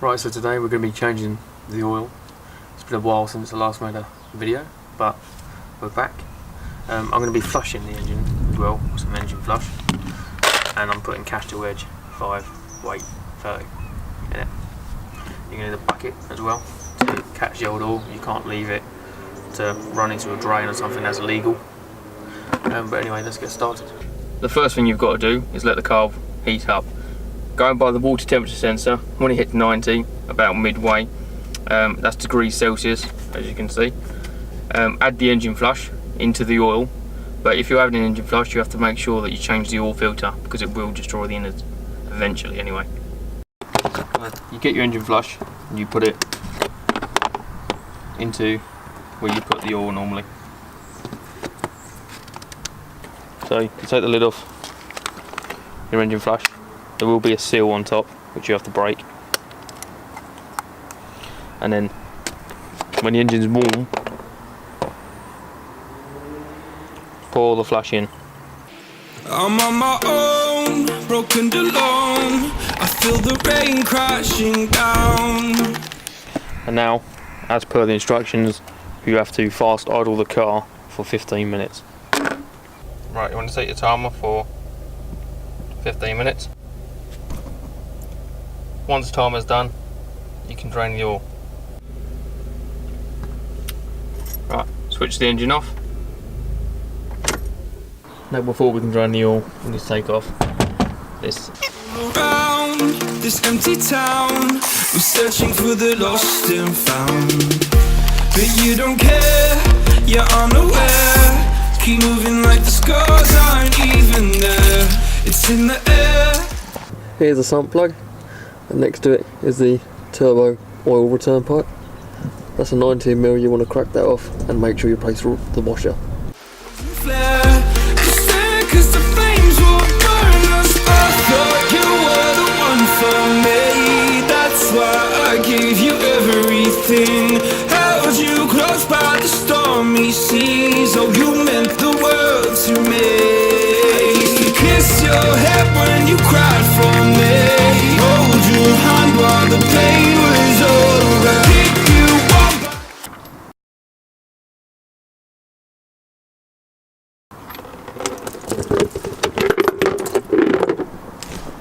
Right, so today we're going to be changing the oil. It's been a while since I last made a video, but we're back. I'm going to be flushing the engine as well, with some engine flush, and I'm putting caster wedge 5 weight 30 in it. You're going to need a bucket as well to catch the old oil. You can't leave it to run into a drain or something that's illegal. But anyway, let's get started. The first thing you've got to do is let the car heat up. Going by the water temperature sensor, when it hits 90, about midway, that's degrees Celsius, as you can see. Add the engine flush into the oil, but if you're having an engine flush, you have to make sure that you change the oil filter because it will destroy the innards eventually anyway. You get your engine flush and you put it into where you put the oil normally. So you take the lid off your engine flush. There will be a seal on top which you have to break, and then when the engine's warm, pour the flush in. I'm on my own, broken alone. I feel the rain crashing down. And now, as per the instructions, you have to fast idle the car for 15 minutes. Right, you want to set your timer for 15 minutes. Once the timer's done, you can drain the oil. Right, switch the engine off. Now before we can drain the oil, we need to take off this. Around this empty town, we're searching for the lost and found. But you don't care, you're unaware. Keep moving like the scars aren't even there. It's in the air. Here's the sump plug, and next to it is the turbo oil return pipe. That's a 19mm, you want to crack that off and make sure you place the washer. Flare, just stare, 'cause the flames will burn us. I thought you were the one for me. That's why I gave you everything. Held you close by the stormy seas. Oh, you meant the world to me. I used to kiss your head when you cried for me. Hold your hand while the pain was over. Keep you warm.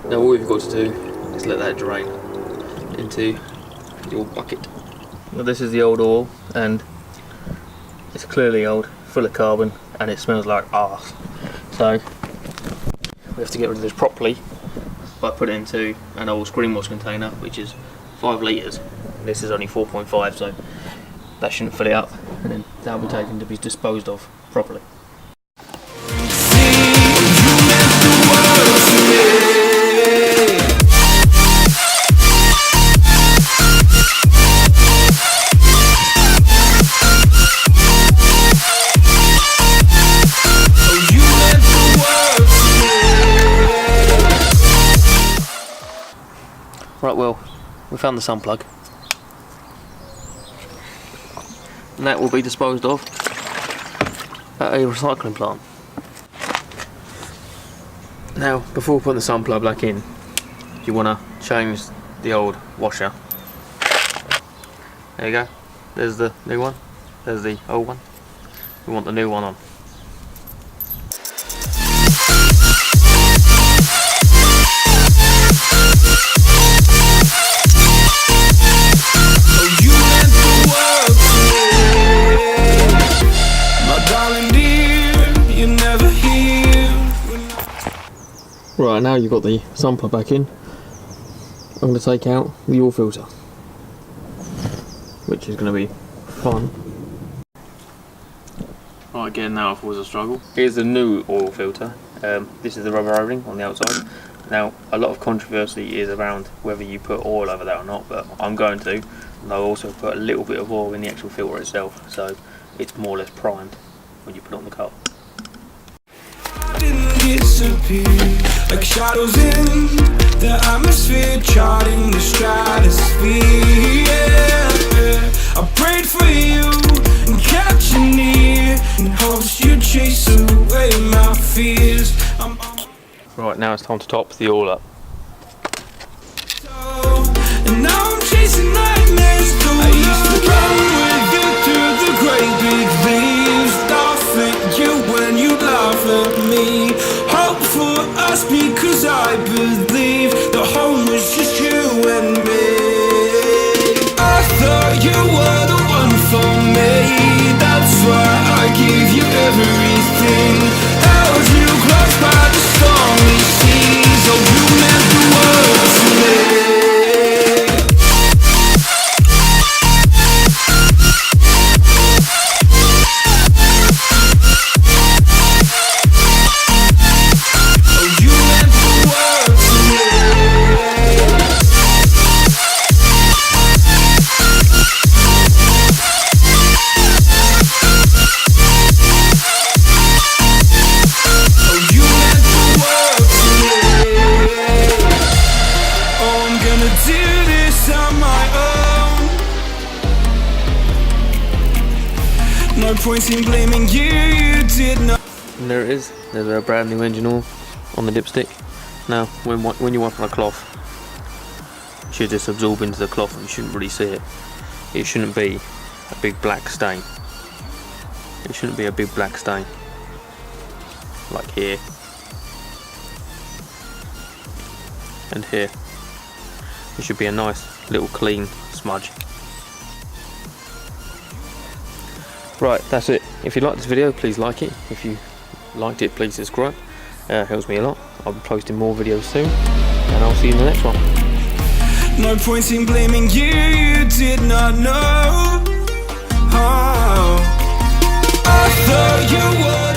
Now all you've got to do is let that drain into your bucket. Now this is the old oil, and it's clearly old, full of carbon, and it smells like arse. So we have to get rid of this properly by putting it into an old screen wash container, which is 5 litres. This is only 4.5, so that shouldn't fill it up, and then that'll be taken to be disposed of properly. Right, well, we found the sun plug, and that will be disposed of at a recycling plant. Now, before putting the sun plug back in, you want to change the old washer. There you go, there's the new one, there's the old one. We want the new one on. Right, now you've got the sun plug back in, I'm going to take out the oil filter, which is going to be fun. Right, again, now it was a struggle. Here's the new oil filter. This is the rubber O-ring on the outside. Now, a lot of controversy is around whether you put oil over that or not, but I'm going to. And I'll also put a little bit of oil in the actual filter itself, so it's more or less primed when you put it on the car. Disappear like shadows in the atmosphere, charting the stratosphere. Yeah. I prayed for you and kept you near in hopes you'd chase away my fears. Right, now it's time to top the oil up. And now I'm chasing nightmares. I used to run with you through the great big leaves, laugh at you when you laugh at me. Hope for us because I believe the home was just you and me. I thought you were the one for me, that's why I gave you everything. Held you close by the stormy seas. Oh, you meant the world to me. No point in blaming you, you did not. And there it is. There's a brand new engine oil on the dipstick. Now, when you wipe on a cloth, it should just absorb into the cloth and you shouldn't really see it. It shouldn't be a big black stain. It shouldn't be a big black stain. Like here. And here. It should be a nice little clean smudge. Right, that's it. If you liked this video, please like it. If you liked it, please subscribe. Helps me a lot. I'll be posting more videos soon, and I'll see you in the next one. No point in blaming you, you did not know. Oh, I thought you were